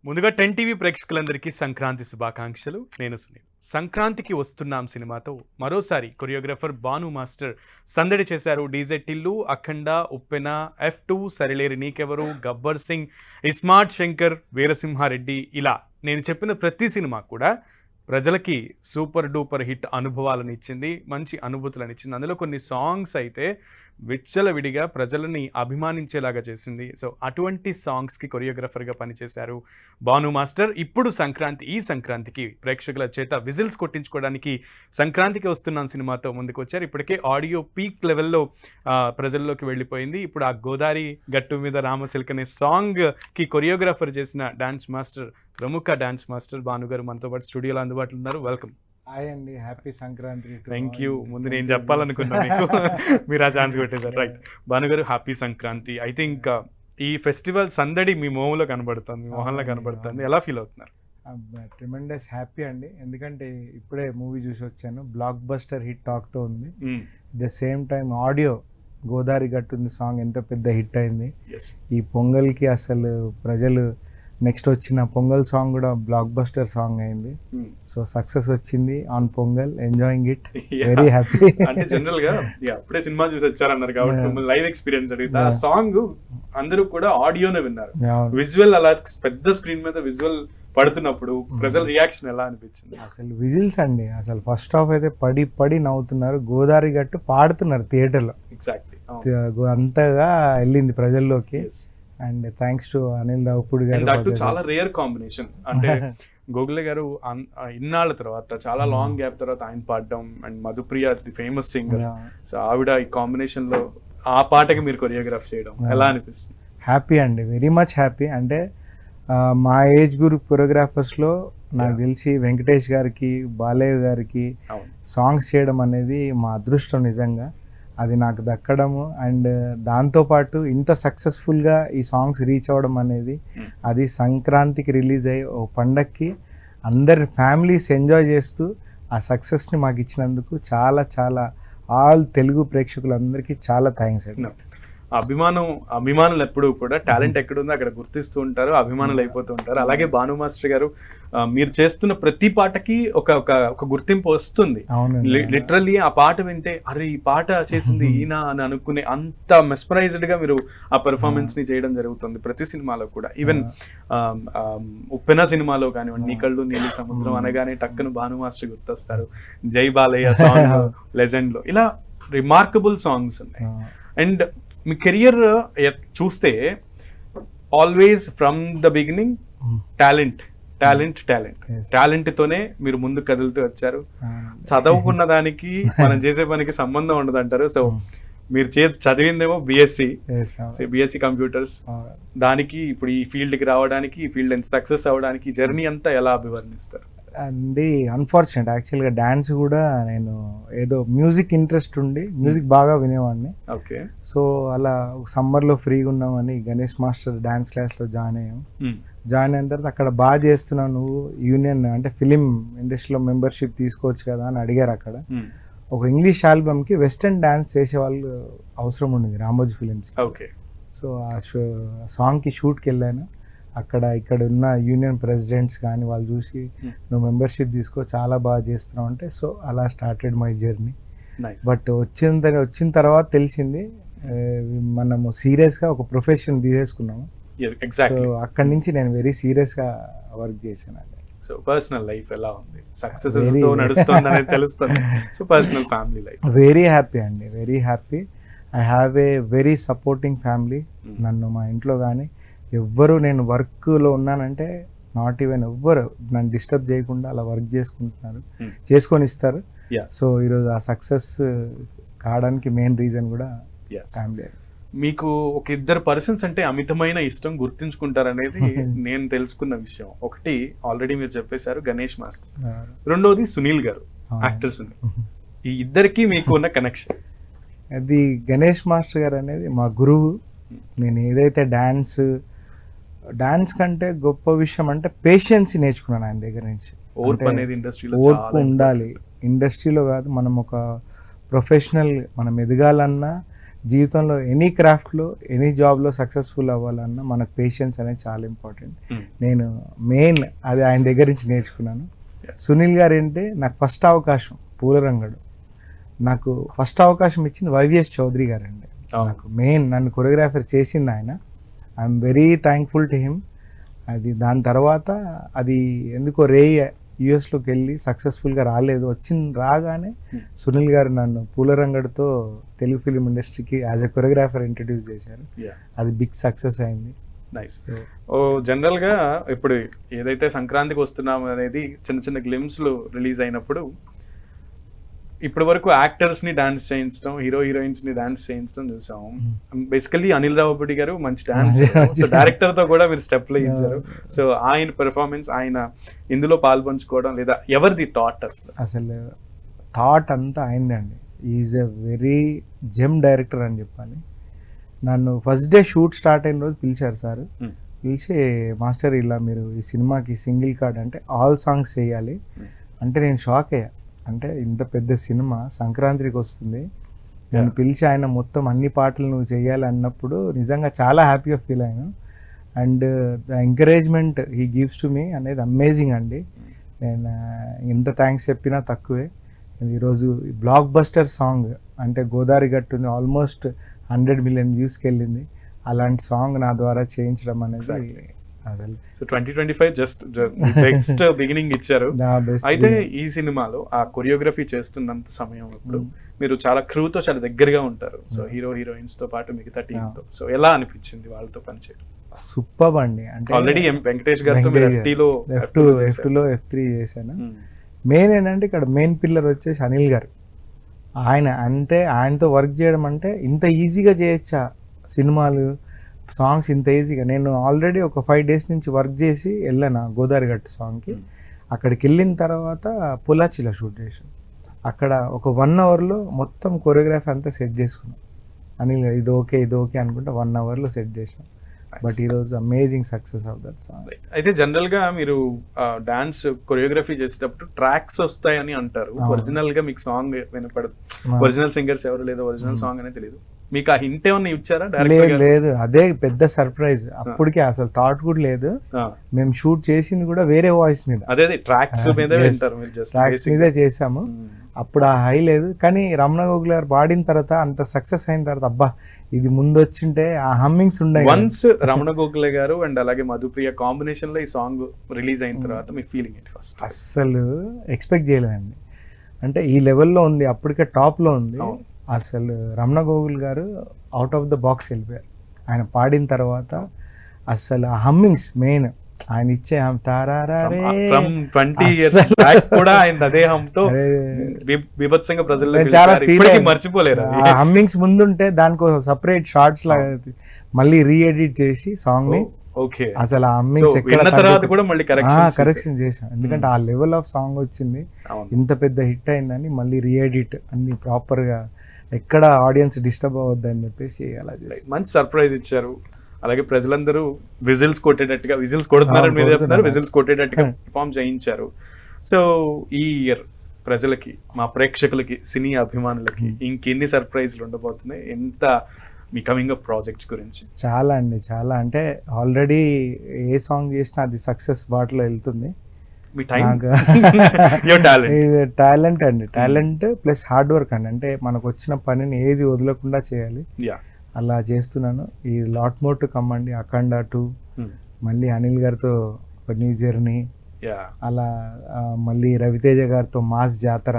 ముందుగా 10 టీవీ ప్రేక్షకులందరికీ సంక్రాంతి శుభాకాంక్షలు. నేను సునీల్. సంక్రాంతికి వస్తున్నాం సినిమాతో మరోసారి కొరియోగ్రాఫర్ భాను మాస్టర్ సందడి చేశారు. డీజే టిల్లు, అఖండ, ఉప్పెన, F2, సరిలేరు నీకెవరు, గబ్బర్ సింగ్, ఇస్మార్ట్ శంకర్, వీరసింహారెడ్డి, ఇలా నేను చెప్పిన ప్రతి సినిమా కూడా ప్రజలకి సూపర్ డూపర్ హిట్ అనుభవాలను ఇచ్చింది, మంచి అనుభూతులను ఇచ్చింది. అందులో కొన్ని సాంగ్స్ అయితే విచ్చలవిడిగా ప్రజలని అభిమానించేలాగా చేసింది. సో అటువంటి సాంగ్స్కి కొరియోగ్రాఫర్గా పనిచేశారు భాను మాస్టర్. ఇప్పుడు ఈ సంక్రాంతికి ప్రేక్షకుల చేత విజిల్స్ కొట్టించుకోవడానికి సంక్రాంతికి వస్తున్నాం సినిమాతో ముందుకు వచ్చారు. ఇప్పటికే ఆడియో పీక్ లెవెల్లో ప్రజల్లోకి వెళ్ళిపోయింది. ఇప్పుడు ఆ గోదారి గట్టు మీద రామసిల్క్ అనే సాంగ్కి కొరియోగ్రాఫర్ చేసిన డాన్స్ మాస్టర్, ప్రముఖ డాన్స్ మాస్టర్ భాను గారు మనతో పాటు స్టూడియోలో అందుబాటులో ఉన్నారు. వెల్కమ్. హాయ్ అండి, హ్యాపీ సంక్రాంతి. Thank you. ముందు నేను చెప్పాలనుకున్నా మీకు, మీరు ఆ ఛాన్స్ పెట్టేశారు. రైట్, భాను గారు హ్యాపీ సంక్రాంతి. ఐ థింక్ ఈ ఫెస్టివల్ సందడి మీ మొహంలో కనబడుతుంది, మీ మొహంలో కనబడుతుంది. ఎలా ఫీల్ అవుతున్నారు? ట్రిమెండస్ హ్యాపీ అండి, ఎందుకంటే ఇప్పుడే మూవీ చూసి వచ్చాను. బ్లాక్ బస్టర్ హిట్ టాక్తో ఉంది. ద సేమ్ టైం ఆడియో గోదారి గట్టుంది సాంగ్ ఎంత పెద్ద హిట్ అయింది. ఈ పొంగల్కి అసలు ప్రజలు నెక్స్ట్ వచ్చిన పొంగల్ సాంగ్ కూడా బ్లాక్ బస్టర్ సాంగ్ అయింది. సో సక్సెస్ వచ్చింది on pongal, enjoying it, very happy. అంటే జనరల్ గా అప్పుడే సినిమా చూసి వచ్చారన్నారు కాబట్టి లైవ్ ఎక్స్పీరియన్స్ అడిగితే ఆ సాంగ్ అందరూ కూడా ఆడియోనే విన్నారు. విజువల్ అలా పెద్ద స్క్రీన్ మీద విజువల్ పడుతున్నప్పుడు ప్రజల రియాక్షన్ ఎలా అనిపించింది? అసలు విజిల్స్ అండి, అసలు ఫస్ట్ హాఫ్ అయితే పడి పడి నవ్వుతున్నారు. గోదావరి గట్టు పాడుతున్నారు థియేటర్లో. ఎగ్జాక్ట్లీ అంతగా వెళ్ళింది ప్రజల్లోకి. And thanks to Anil Ravipudi గారు. చాలా రేర్ కాంబినేషన్. అంటే గోగులే గారు ఇన్నాళ్ళ తర్వాత, చాలా లాంగ్ గ్యాప్ తర్వాత ఆయన పాడడం, and Madhupriya the famous singer, so ఆవిడ ఈ కాంబినేషన్ లో ఆ పాటకి మీరు కొరియోగ్రాఫ్ చేయడం ఎలా అనిపిస్తుంది? హ్యాపీ అండి, వెరీ మచ్ హ్యాపీ. అంటే మా ఏజ్ గ్రూప్ కొరియోగ్రాఫర్స్లో నాకు తెలిసి వెంకటేష్ గారికి, బాలయ్య గారికి సాంగ్స్ చేయడం అనేది మా అదృష్టం నిజంగా. అది నాకు దక్కడము, అండ్ దాంతోపాటు ఇంత సక్సెస్ఫుల్గా ఈ సాంగ్స్ రీచ్ అవ్వడం అనేది, అది సంక్రాంతికి రిలీజ్ అయ్యి ఓ పండక్కి అందరి ఫ్యామిలీస్ ఎంజాయ్ చేస్తూ ఆ సక్సెస్ని మాకు ఇచ్చినందుకు చాలా చాలా ఆల్ తెలుగు ప్రేక్షకులందరికీ చాలా థ్యాంక్స్ అండి. అభిమానులు ఎప్పుడు కూడా టాలెంట్ ఎక్కడుందో అక్కడ గుర్తిస్తూ ఉంటారు, అభిమానులు అయిపోతూ ఉంటారు. అలాగే భాను మాస్టర్ గారు మీరు చేస్తున్న ప్రతి పాటకి ఒక గుర్తింపు వస్తుంది. లిటరల్లీ ఆ పాట వింటే అరే ఈ పాట చేసింది ఈయన అని అనుకునే అంత మెస్మరైజ్డ్ గా మీరు ఆ పెర్ఫార్మెన్స్ ని చేయడం జరుగుతుంది ప్రతి సినిమాలో కూడా. ఈవెన్ ఉప్పెన సినిమాలో కానివ్వండి, నీ కళ్ళు నీలి సముద్రం అనగానే టక్కును భాను మాస్టర్ గుర్తొస్తారు. జై బాలయ్య సాంగ్ లెజెండ్ లో ఇలా రిమార్కబుల్ సాంగ్స్ ఉన్నాయి. అండ్ మీ కెరియర్ చూస్తే always from the beginning talent తోనే మీరు ముందు కదులుతూ వచ్చారు. చదువుకున్న దానికి మనం చేసే పనికి సంబంధం ఉండదు అంటారు. సో మీరు చదివిందేమో బిఎస్సి కంప్యూటర్స్. దానికి ఇప్పుడు ఈ ఫీల్డ్కి రావడానికి, ఈ ఫీల్డ్ ఎంత సక్సెస్ అవ్వడానికి జర్నీ అంతా ఎలా అభివర్ణిస్తారు? అండి అన్ఫార్చునేట్, యాక్చువల్గా డ్యాన్స్ కూడా నేను ఏదో మ్యూజిక్ ఇంట్రెస్ట్ ఉండి మ్యూజిక్ బాగా వినేవాడిని. ఓకే. సో అలా సమ్మర్లో ఫ్రీగా ఉన్నామని గణేష్ మాస్టర్ డ్యాన్స్ క్లాస్లో జాయిన్ అయ్యాం. జాయిన్ అయిన తర్వాత అక్కడ బాగా చేస్తున్నావు నువ్వు, యూనియన్ అంటే ఫిలిం ఇండస్ట్రీలో మెంబర్షిప్ తీసుకోవచ్చు కదా అని అడిగారు. అక్కడ ఒక ఇంగ్లీష్ ఆల్బమ్కి వెస్టర్న్ డ్యాన్స్ చేసే వాళ్ళు అవసరం ఉండింది రామోజీ ఫిలిమ్స్. ఓకే. సో ఆ సాంగ్కి షూట్కి వెళ్ళాను. ఇక్కడ ఉన్న యూనియన్ ప్రెసిడెంట్స్ కానీ వాళ్ళు చూసి నువ్వు మెంబర్షిప్ తీసుకో, చాలా బాగా చేస్తున్నావు అంటే, సో అలా స్టార్టెడ్ మై జర్నీ. బట్ వచ్చిన తర్వాత తెలిసింది మనము సీరియస్గా ఒక ప్రొఫెషన్ తీసేసుకున్నాము. సో అక్కడి నుంచి నేను వెరీ సీరియస్గా వర్క్ చేశాను. సో పర్సనల్ లైఫ్ ఎలా ఉంది? సక్సెస్ నడుస్తుంది అనేది తెలుస్తుంది. So personal family life very happy అండి, very happy. I have a very supporting family. నన్ను మా ఇంట్లో కానీ ఎవ్వరు, నేను వర్క్లో ఉన్నానంటే నాట్ ఈవెన్ ఎవ్వరు నన్ను డిస్టర్బ్ చేయకుండా అలా వర్క్ చేసుకొని ఇస్తారు. సో ఈరోజు ఆ సక్సెస్ కావడానికి మెయిన్ రీజన్ కూడా ఫ్యామిలీ. మీకు ఒక ఇద్దరు పర్సన్స్ అంటే అమితమైన ఇష్టం, గుర్తుంచుకుంటారనేది నేను తెలుసుకున్న విషయం. ఒకటి ఆల్రెడీ మీరు చెప్పేశారు, గణేష్ మాస్టర్. రెండోది సునీల్ గారు, యాక్టర్ సునీల్. ఈ ఇద్దరికి మీకు ఉన్న కనెక్షన్? అది గణేష్ మాస్టర్ గారు అనేది మా గురువు. నేను ఏదైతే డాన్స్ కంటే గొప్ప విషయం అంటే పేషెన్స్ నేర్చుకున్నాను ఆయన దగ్గర నుంచి. ఓర్పు ఉండాలి ఇండస్ట్రీలో కాదు, మనం ఒక ప్రొఫెషనల్ మనం ఎదగాలన్నా జీవితంలో ఎనీ క్రాఫ్ట్లో ఎనీ జాబ్లో సక్సెస్ఫుల్ అవ్వాలన్నా మనకు పేషెన్స్ అనేది చాలా ఇంపార్టెంట్. నేను మెయిన్ అది ఆయన దగ్గర నుంచి నేర్చుకున్నాను. సునీల్ గారు ఏంటి నాకు ఫస్ట్ అవకాశం పూలరంగడు, నాకు ఫస్ట్ అవకాశం ఇచ్చింది వైవిఎస్ చౌదరి గారు అండి. నాకు మెయిన్ నన్ను కొరియోగ్రాఫర్ చేసింది ఆయన. I'm very thankful to him. అది దాని తర్వాత అది ఎందుకో యూఎస్లోకి వెళ్ళి సక్సెస్ఫుల్గా రాలేదు. రాగానే సునీల్ గారు నన్ను పూలరంగడితో తెలుగు ఫిలిం ఇండస్ట్రీకి యాజ్ ఎ కొరియోగ్రాఫర్ ఇంట్రడ్యూస్ చేశారు. అది బిగ్ సక్సెస్ అయింది. నైస్. జనరల్గా ఇప్పుడు ఏదైతే సంక్రాంతికి వస్తున్నాం అనేది చిన్న చిన్న గ్లిమ్స్లు రిలీజ్ అయినప్పుడు ఇప్పటి వరకు యాక్టర్స్ ని డాన్స్ చేయించడం, హీరోయిన్స్ ని డాన్స్ చేయించడం చూసాం. బేసికలీ అనిల్ రావుపూడి గారు మంచి డాన్స్, సో డైరెక్టర్ తో కూడా మీరు స్టెప్లు ఇచ్చారు. సో ఆయన పెర్ఫార్మెన్స్, ఆయన ఇందులో పాల్పంచుకోవడం లేదా ఎవరిది థాట్? అసలు థాట్ అంతా అయిందండి. Is a very gem director అని చెప్పాలి. నన్ను ఫస్ట్ డే షూట్ స్టార్ట్ అయిన రోజు పిలిచారు సార్. పిలిచి మాస్టర్ ఇలా మీరు ఈ సినిమాకి సింగిల్ కార్డ్ అంటే ఆల్ సాంగ్స్ చేయాలి అంటే నేను షాక్ అయ్యా. అంటే ఇంత పెద్ద సినిమా సంక్రాంతికి వస్తుంది, నన్ను పిలిచి ఆయన మొత్తం అన్ని పాటలు నువ్వు చేయాలి అన్నప్పుడు నిజంగా చాలా హ్యాపీగా ఫీల్ అయ్యాను. And the encouragement he gives to me అనేది అమేజింగ్ అండి. నేను ఎంత థ్యాంక్స్ చెప్పినా తక్కువే. ఈరోజు బ్లాక్ బస్టర్ సాంగ్ అంటే గోదావరి గట్టుంది, ఆల్మోస్ట్ 100 million వ్యూస్కి వెళ్ళింది. అలాంటి సాంగ్ నా ద్వారా చేయించడం అనేది అసలు 2025 జస్ట్ బెస్ట్ బిగినింగ్ ఇచ్చారు. అయితే ఈ సినిమాలో ఆ కొరియోగ్రఫీ చేస్తున్నంత సమయం అప్పుడు మీరు చాలా క్రూతో చాలా దగ్గరగా ఉంటారు. సో హీరోయిన్స్ తో పాటు మిగతా టీమ్ తో, సో ఎలా అనిపించింది వాళ్ళతో పనిచేయడం? సూపర్ అండి. అంటే ఆల్రెడీ వెంకటేష్ గారితో F2లో F3 చేశాను. మెయిన్ ఏంటంటే ఇక్కడ మెయిన్ పిల్లర్ వచ్చేసి అనిల్ గారు. ఆయన అంటే ఆయనతో వర్క్ చేయడం అంటే ఇంత ఈజీగా చేయొచ్చా సినిమాలు సాంగ్స్ ఇంత ఈజీగా. నేను ఆల్రెడీ ఒక 5 days నుంచి వర్క్ చేసి వెళ్ళాను గోదావరి గట్టు సాంగ్కి. అక్కడికి వెళ్ళిన తర్వాత పొలాచిలో షూట్ చేసాను. అక్కడ ఒక 1 hourలో మొత్తం కొరియోగ్రఫీ అంతా సెట్ చేసుకున్నాం. అనిల్ గారు ఇది ఓకే అనుకుంటా 1 hourలో సెట్ చేసాం. బట్ ఈరోజు amazing success of that song. అయితే జనరల్ గా మీరు డాన్స్ కొరియోగ్రఫీ చేసేటప్పుడు ట్రాక్స్ వస్తాయని అంటారు. ఒరిజినల్ గా మీకు సాంగ్ వినపడదు, ఒరిజినల్ సింగర్స్ ఎవరు లేదో ఒరిజినల్ సాంగ్ అనేది తెలియదు. మీకు ఆ హింట్ ఏమన్నా ఇచ్చారా? లేదు, అదే పెద్ద సర్ప్రైజ్. అప్పటికే అసలు థాట్ కూడా లేదు. మేము షూట్ చేసింది కూడా వేరే వాయిస్ మీద, అదే ట్రాక్స్ మీదే చేసాము. అప్పుడు ఆ హై లేదు. కానీ రమణ గోగుల్ గారు పాడిన తర్వాత అంత సక్సెస్ అయిన తర్వాత అబ్బా ఇది ముందు వచ్చింటే ఆ హమ్మింగ్స్ ఉండే. వన్స్ రమణ గోగుల్ గారు అండ్ అలాగే మధుప్రియ కాంబినేషన్ లో ఈ సాంగ్ రిలీజ్ అయిన తర్వాత మీ ఫీలింగ్ ఏంటి? ఫస్ట్ అస్సలు ఎక్స్పెక్ట్ చేయలేదండి. అంటే ఈ లెవెల్లో ఉంది, అప్పటికే టాప్ లో ఉంది. అసలు రమణ గోగుల్ గారు అవుట్ ఆఫ్ ద బాక్స్ వెళ్ళిపోయారు. ఆయన పాడిన తర్వాత అసలు ఆ హమ్మింగ్స్ మెయిన్ ఆయన ఇచ్చే మర్చిపోలేరు. హమ్మింగ్స్ ముందుంటే దానికి సపరేట్ షార్ట్స్ లాగా మళ్ళీ రీఎడిట్ చేసి సాంగ్ ని అసలు ఆ హమ్మింగ్స్ కరెక్షన్ చేసాం. ఎందుకంటే ఆ లెవెల్ ఆఫ్ సాంగ్ వచ్చింది, ఇంత పెద్ద హిట్ అయిందని మళ్ళీ రీఎడిట్ అన్ని ప్రాపర్ గా ఎక్కడ ఆడియన్స్ డిస్టర్బ్ అవ్వద్దని చెప్పేసి అలా చేసి మంచి సర్ప్రైజ్ ఇచ్చారు. అలాగే ప్రజలందరూ విజిల్స్ కొట్టేటట్టుగా, విజిల్స్ కొడుతున్నారని మీరు చెప్తున్నారు, విజిల్స్ కొట్టేటట్టుగా పర్ఫామ్ చేయించారు. సో ఈ ఇయర్ ప్రజలకి, మా ప్రేక్షకులకి, సినీ అభిమానులకి ఇంకెన్ని సర్ప్రైజ్లు ఉండబోతున్నాయి? ఎంత మీ కమింగ్ అప్ ప్రాజెక్ట్స్ గురించి? చాలా అండి, చాలా. అంటే ఆల్రెడీ ఏ సాంగ్ చేసినా అది సక్సెస్ బాటలో వెళ్తుంది. టాలెంట్ అండి, టాలెంట్ ప్లస్ హార్డ్ వర్క్ అండి. అంటే మనకు వచ్చిన పనిని ఏది వదలకుండా చేయాలి, అలా చేస్తున్నాను. ఈ లాట్ మోర్ టు కమ్ అండి. అఖండ 2, మళ్ళీ అనిల్ గారితో ఒక న్యూ జర్నీ, అలా మళ్ళీ రవితేజ గారితో మాస్ జాతర,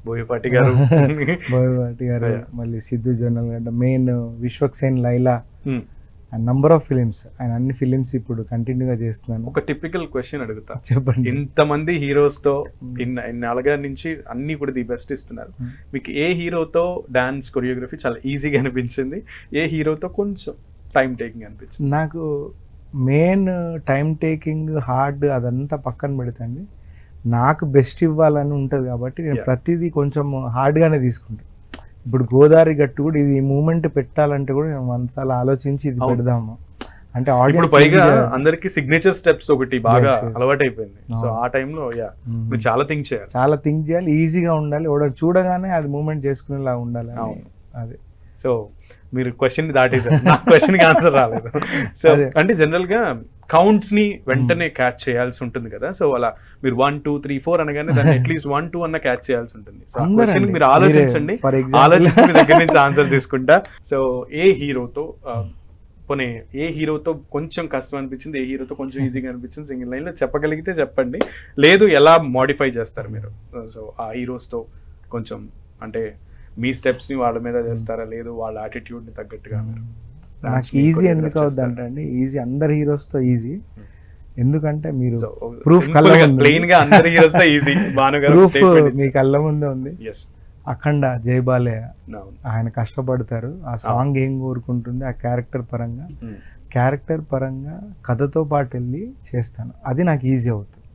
బోయపాటి గారు మళ్ళీ సిద్ధు జొన్నల్ గడ్డ, main Vishwaksen Laila, number of films. ఆయన అన్ని ఫిలిమ్స్ ఇప్పుడు కంటిన్యూగా చేస్తున్నాను. ఒక టిపికల్ క్వశ్చన్ అడుగుతా, చెప్పండి. ఇంతమంది హీరోస్ తో ఇన్నాళ్ళగా నుంచి అన్ని కూడా ది బెస్ట్ ఇస్తున్నారు, మీకు ఏ హీరోతో డాన్స్ కొరియోగ్రఫీ చాలా ఈజీగా అనిపించింది, ఏ హీరోతో కొంచెం టైం టేకింగ్ అనిపించింది? నాకు మెయిన్ టైం టేకింగ్ హార్డ్ అదంతా పక్కన పెడతాండి, నాకు బెస్ట్ ఇవ్వాలని ఉంటుంది కాబట్టి నేను ప్రతిదీ కొంచెం హార్డ్గానే తీసుకుంటాను. ఇప్పుడు గోదావరి గట్టు కూడా ఇది మూమెంట్ పెట్టాలంటే కూడా నేను మనసాల ఆలోచించి ఇది పెడదాము అంటే ఆడియన్స్ పైగా అందరికి సిగ్నేచర్ స్టెప్స్ ఒకటి బాగా అలవాటు అయిపోయింది. సో ఆ టైంలో మీరు చాలా థింక్ చేయాలి, ఈజీగా ఉండాలి, చూడగానే అది మూమెంట్ చేసుకునేలా ఉండాలి. అది సో మీరు క్వశ్చన్ దాటేసారు, నా క్వశ్చన్ కి ఆన్సర్ రాలేదు. సో అంటే జనరల్ గా కౌంట్స్ ని వెంటనే క్యాచ్ చేయాల్సి ఉంటుంది కదా, సో అలా మీరు 1 2 3 4 అనగానే దాన్ని అట్లీస్ట్ 1 2 అన్న క్యాచ్ చేయాల్సి ఉంటుంది. సో క్వశ్చన్ మీరు ఆలోచించండి, ఆలోచించి మీ దగ్గర నుంచి ఆన్సర్ తీసుకుంటా. సో ఏ హీరోతో పోనీ ఏ హీరోతో కొంచెం కష్టం అనిపించింది, ఏ హీరోతో కొంచెం ఈజీగా అనిపించింది, సింగిల్ లైన్ లో చెప్పగలిగితే చెప్పండి, లేదు ఎలా మోడిఫై చేస్తారు మీరు. సో ఆ హీరోస్ తో కొంచెం అంటే మీ స్టెప్స్ ని వాళ్ళ మీద చేస్తారా, లేదు వాళ్ళ యాటిట్యూడ్ ని తగ్గట్టుగా మీరు. నాకు ఈజీ ఎందుకు అవుద్ది అంటే అండి, ఈజీ అందరు హీరోస్ తో ఈజీ, ఎందుకంటే మీరు ప్రూఫ్ ప్లెయిన్ గా అందరు హీరోస్ తో ఈజీ. ప్రూఫ్ మీ కళ్ళ ముందే ఉంది. అఖండ జయబాలయ్య ఆయన కష్టపడతారు, ఆ సాంగ్ ఏం కోరుకుంటుంది, ఆ క్యారెక్టర్ పరంగా కథతో పాటు వెళ్ళి చేస్తాను, అది నాకు ఈజీ అవుతుంది.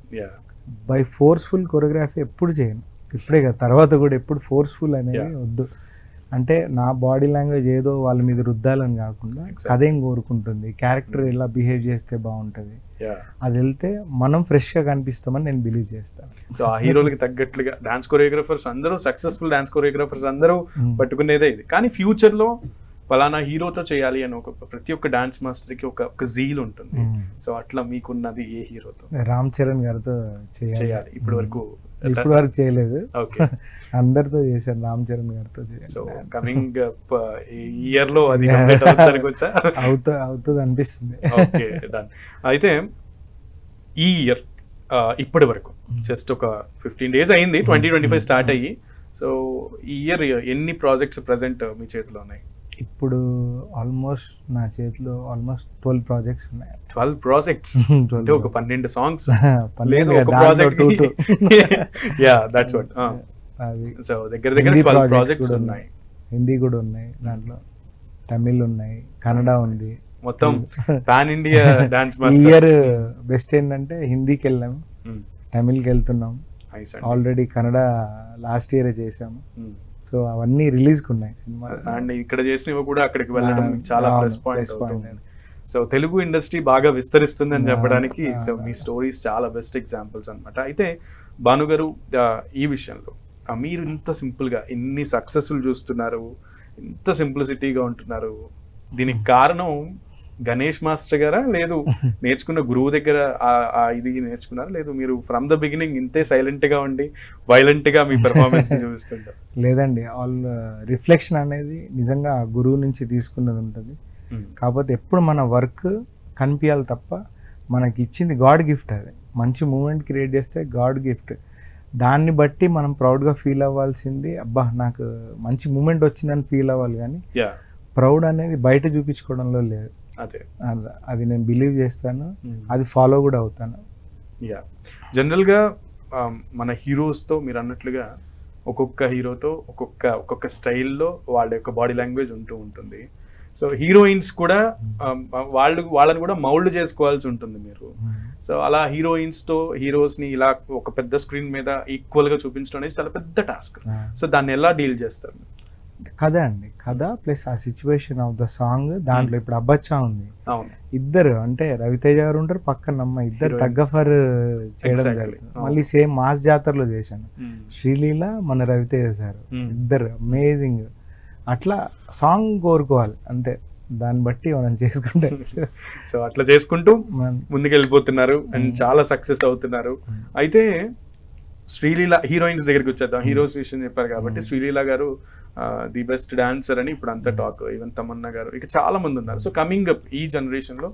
బై ఫోర్స్ఫుల్ కొరియోగ్రఫీ ఎప్పుడు చేయను, ఇప్పుడే కదా, తర్వాత కూడా ఎప్పుడు ఫోర్స్ఫుల్ అనేది వద్దు. అంటే నా బాడీ లాంగ్వేజ్ ఏదో వాళ్ళ మీద రుద్దాలని కాకుండా కథ ఏం కోరుకుంటుంది, క్యారెక్టర్ ఎలా బిహేవ్ చేస్తే బాగుంటుంది, అది వెళ్తే మనం ఫ్రెష్ గా కనిపిస్తామని నేను బిలీవ్ చేస్తాను. సో ఆ హీరోలకి తగ్గట్లుగా డాన్స్ కొరియోగ్రాఫర్స్ అందరూ, సక్సెస్ఫుల్ డాన్స్ కొరియోగ్రాఫర్స్ అందరూ పట్టుకునేదే ఇది. కానీ ఫ్యూచర్ లో ఫలానా హీరోతో చేయాలి అని ప్రతి ఒక్క డాన్స్ మాస్టర్ కి ఒక జీల్ ఉంటుంది. సో అట్లా మీకున్నది ఏ హీరోతో? రామ్ చరణ్ గారితో చేయాలి. ఇప్పటి వరకు చేయలేదు, అందరితో చేశాను, రామ్ చరణ్ గారితో. సో కమింగ్ ఇయర్ లో అది అవుతుంది అనిపిస్తుంది. Okay done. అయితే ఈ ఇయర్ ఇప్పటి వరకు జస్ట్ ఒక 15 days అయింది, 2025 స్టార్ట్ అయ్యి. సో ఈ ఇయర్ ఎన్ని ప్రాజెక్ట్స్ ప్రెసెంట్ మీ చేతిలో ఉన్నాయి? ఇప్పుడు ఆల్మోస్ట్ నా చేతిలో ఆల్మోస్ట్ 12 ప్రాజెక్ట్స్ ఉన్నాయి. 12 ప్రాజెక్ట్స్ అంటే ఒక 12 సాంగ్స్ లేదు ఒక project. Yeah that's what. So దగ్గర 12 ప్రాజెక్ట్స్ ఉన్నాయి. హిందీ కూడా ఉన్నాయి దాంట్లో, తమిళ్ ఉన్నాయి, కన్నడ ఉంది, మొత్తం పాన్ ఇండియా డాన్స్ మాస్టర్. ఈ ఇయర్ బెస్ట్ ఏంటంటే హిందీకి వెళ్ళాము, తమిళ్కి వెళ్తున్నాం, ఆల్రెడీ కన్నడ లాస్ట్ ఇయర్ చేసాము. సో అవన్నీ రిలీజ్ ఉన్నాయి సినిమా, అండ్ ఇక్కడ చేసినవి కూడా అక్కడికి వెళ్ళడం చాలా plus point. So Telugu industry బాగా విస్తరిస్తుందని చెప్పడానికి సో మీ స్టోరీస్ చాలా బెస్ట్ ఎగ్జాంపుల్స్ అనమాట. అయితే భాను గారు, ఈ విషయంలో మీరు ఇంత సింపుల్ గా ఇన్ని సక్సెస్ఫుల్ చూస్తున్నారు, ఇంత సింప్లిసిటీగా ఉంటున్నారు, దీనికి కారణం గణేష్ మాస్టర్ గారా, లేదు నేర్చుకున్న గురువు దగ్గర ఇది నేర్చుకున్నారా, లేదు మీరు ఫ్రమ్ ద బిగినింగ్ ఇంతే సైలెంట్ గా ఉండి వైలెంట్ గా మీ పెర్ఫార్మెన్స్ చూపిస్తుంటారు? లేదండి, ఆల్ రిఫ్లెక్షన్ అనేది నిజంగా గురువు నుంచి తీసుకున్నది ఉంటుంది. కాకపోతే ఎప్పుడు మన వర్క్ కనిపించాలి తప్ప, మనకి ఇచ్చింది గాడ్ గిఫ్ట్, అది మంచి మూమెంట్ క్రియేట్ చేస్తే గాడ్ గిఫ్ట్, దాన్ని బట్టి మనం ప్రౌడ్గా ఫీల్ అవ్వాల్సింది. అబ్బా నాకు మంచి మూమెంట్ వచ్చిందని ఫీల్ అవ్వాలి, కానీ ప్రౌడ్ అనేది బయట చూపించుకోవడంలో లేదు. అది నేను బిలీవ్ చేస్తాను, అది ఫాలో కూడా అవుతాను. యా జనరల్గా మన హీరోస్తో మీరు అన్నట్లుగా ఒక్కొక్క హీరోతో ఒక్కొక్క స్టైల్లో వాళ్ళ యొక్క బాడీ లాంగ్వేజ్ ఉంటూ ఉంటుంది. సో హీరోయిన్స్ కూడా వాళ్ళని కూడా మౌల్డ్ చేసుకోవాల్సి ఉంటుంది మీరు. సో అలా హీరోస్ని ఇలా ఒక పెద్ద స్క్రీన్ మీద ఈక్వల్గా చూపించడం అనేది చాలా పెద్ద టాస్క్. సో దాన్ని ఎలా డీల్ చేస్తారు? కథ అండి, కథ ప్లస్ ఆ సిచ్యువేషన్ ఆఫ్ ద సాంగ్. దాంట్లో ఇప్పుడు అబ్బచ్చా ఉంది, ఇద్దరు అంటే రవితేజ గారు ఉంటారు, పక్కన అమ్మ, ఇద్దరు తగ్గఫర్ చేయడం జరుగుతుంది. మళ్ళీ సేమ్ మాస్ జాతరలో చేశాను, శ్రీలీల మన రవితేజ సార్, ఇద్దరు అమేజింగ్. అట్లా సాంగ్ కోరుకోవాలి అంతే, దాన్ని బట్టి మనం చేసుకుంటే. సో అట్లా చేసుకుంటూ ముందుకు వెళ్ళిపోతున్నారు అండ్ చాలా సక్సెస్ అవుతున్నారు. అయితే శ్రీలీల హీరోయిన్స్ దగ్గరికి వచ్చేద్దాం. హీరోస్ విషయం చెప్పారు కాబట్టి శ్రీలీల గారు ది బెస్ట్ డాన్సర్ అని ఇప్పుడు అంతా టాక్, ఈవెన్ తమన్నా గారు, ఇక చాలా మంది ఉన్నారు. సో కమింగ్ అప్ ఈ జనరేషన్ లో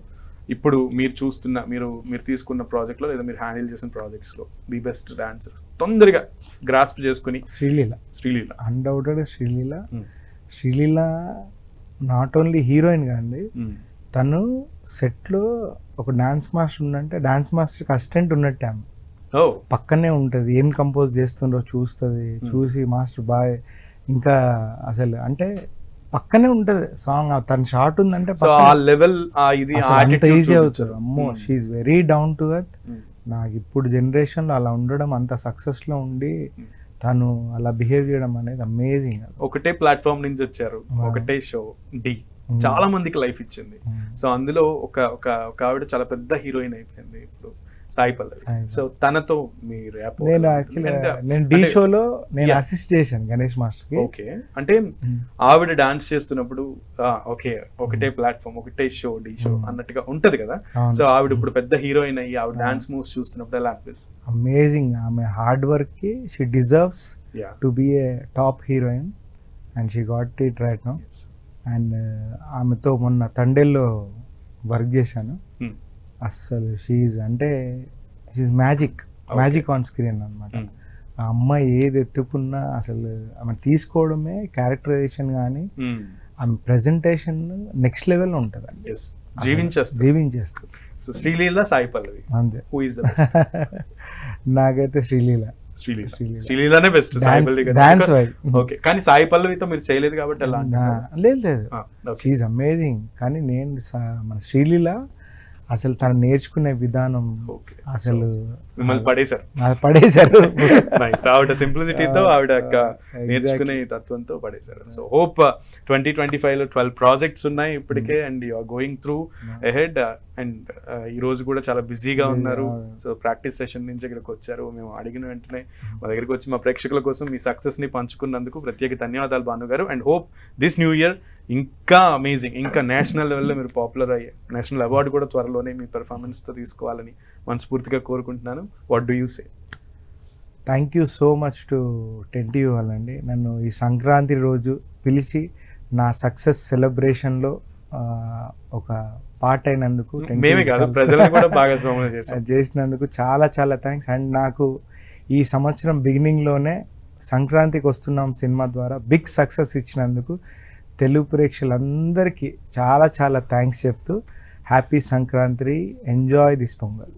ఇప్పుడు మీరు చూస్తున్న మీరు తీసుకున్న ప్రాజెక్ట్ లో లేదా మీరు హ్యాండిల్ చేసిన ప్రాజెక్ట్స్ లో ది బెస్ట్ డాన్సర్ తొందరగా గ్రాస్ప్ చేసుకుని? Sreeleela undoubted. Sreeleela not only heroine కాండి, తను సెట్ లో ఒక డాన్స్ మాస్టర్ ఉందంటే డాన్స్ మాస్టర్ అసిస్టెంట్ ఉన్నట్టే, ఆమె పక్కనే ఉంటది, ఏం కంపోజ్ చేస్తుండ్రో చూస్తుంది, చూసి మాస్టర్ బాయ్, ఇంకా అసలు అంటే పక్కనే ఉంటది సాంగ్, తన షార్ట్ ఉందంటే ఈజీ అవుతుంది. అమ్మో, she's very down to earth. నాకు ఇప్పుడు జనరేషన్ లో అలా ఉండడం, అంత సక్సెస్ లో ఉండి తను అలా బిహేవ్ చేయడం అనేది అమేజింగ్. ఒకటే ప్లాట్ఫామ్ నుంచి వచ్చారు, ఒకటే షో డి, చాలా మందికి లైఫ్ ఇచ్చింది. సో అందులో ఒక ఆవిడ చాలా పెద్ద హీరోయిన్ అయిపోయింది ఇప్పుడు. సాయి పల్లవి. సో తనతో మీ rapport నేను ఎలా యాక్చువల్లీ ఉంటుంది? And, నేను డి అంటే- షోలో నేను Yeah. అసిస్ట్ చేశాను గణేష్ మాస్టర్కి. ఓకే, అంటే ఆవిడ డాన్స్ చేస్తున్నప్పుడు ఓకే ఒకటే ప్లాట్ఫామ్ ఒకటే షో డి షో అన్నట్టుగా ఉంటది కదా. అవును. సో ఆవిడ ఇప్పుడు పెద్ద హీరోయిన్ అయ్యి ఆవిడ డాన్స్ మూవ్స్ చూస్తున్నప్పుడు ఎలా అనిపిస్తుంది? అమేజింగ్. ఆమె హార్డ్ వర్క్కి she deserves yeah, to be a top heroine and she got it right now. And ఆమెతో మొన్న తండేల్లో వర్క్ చేశాను. అస్సలు షీఈ్ అంటే షీఈ్ మ్యాజిక్ ఆన్ స్క్రీన్ అనమాట. ఆ అమ్మాయి ఏది ఎత్తుకున్నా అసలు ఆమె తీసుకోవడమే క్యారెక్టరైజేషన్ కానీ ఆమె ప్రెజెంటేషన్ నెక్స్ట్ లెవెల్ ఉంటుందండి. జీవించేస్తుంది. సో శ్రీలీల సాయి పల్లవి, అంతే. హూ ఇస్ ద నాకైతే Sreeleela. శ్రీలీలనే best Sai Pallavi dance wise. Okay, కానీ సాయి పల్లవితో మీరు చేయలేదు కాబట్టి ఎలా లేదు షీఈ్ అమేజింగ్. కానీ నేను మన శ్రీలీల అసలు తను నేర్చుకునే విధానం అసలు మిమ్మల్ని పడేశారు. ఆవిడ సింప్లిసిటీతో ఆవిడ నేర్చుకునే తత్వంతో పడేశారు. సో హోప్ 2025 లో 12 ప్రాజెక్ట్స్ ఉన్నాయి ఇప్పటికే and you are going through ahead. And ఈ రోజు కూడా చాలా బిజీగా ఉన్నారు. సో ప్రాక్టీస్ సెషన్ నుంచి ఇక్కడికి వచ్చారు. మేము అడిగిన వెంటనే మా దగ్గరికి వచ్చి మా ప్రేక్షకుల కోసం మీ సక్సెస్ ని పంచుకున్నందుకు ప్రత్యేక ధన్యవాదాలు భాను గారు. And hope this new year ఇంకా అమేజింగ్, ఇంకా నేషనల్ లెవెల్లో మీరు పాపులర్ అయ్యే నేషనల్ అవార్డు కూడా త్వరలోనే మీ పెర్ఫార్మెన్స్తో తీసుకోవాలని మనస్ఫూర్తిగా కోరుకుంటున్నాను. What do you say? Thank you so much to 10TV వాళ్ళండి. నన్ను ఈ సంక్రాంతి రోజు పిలిచి నా సక్సెస్ సెలబ్రేషన్లో ఒక పార్ట్ అయినందుకు, మేమే కాదు ప్రజలను కూడా భాగస్వామ్యం చేసినందుకు చాలా చాలా థ్యాంక్స్. అండ్ నాకు ఈ సంవత్సరం బిగినింగ్లోనే సంక్రాంతికి వస్తున్నాం సినిమా ద్వారా బిగ్ సక్సెస్ ఇచ్చినందుకు తెలుగు ప్రేక్షకులందరికీ చాలా చాలా థ్యాంక్స్ చెప్తూ happy Sankranti, enjoy this pongal.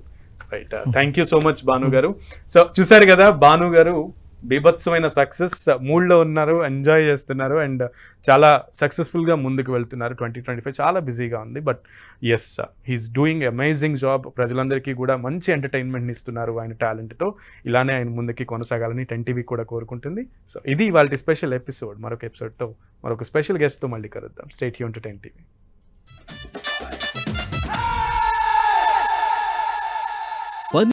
Right, thank you so much Bhanu గారు. సో చూసారు కదా, భాను గారు బీభత్సమైన సక్సెస్ మూడ్లో ఉన్నారు, ఎంజాయ్ చేస్తున్నారు అండ్ చాలా సక్సెస్ఫుల్గా ముందుకు వెళ్తున్నారు. 2025 చాలా బిజీగా ఉంది, but yes he's doing amazing job. ప్రజలందరికీ కూడా మంచి ఎంటర్టైన్మెంట్ని ఇస్తున్నారు ఆయన టాలెంట్తో. ఇలానే ఆయన ముందుకి కొనసాగాలని 10TV కూడా కోరుకుంటుంది. సో ఇది వాళ్ళ స్పెషల్ ఎపిసోడ్. మరొక ఎపిసోడ్తో మరొక స్పెషల్ గెస్ట్తో మళ్ళీ కలుద్దాం. Stay tune to 10TV.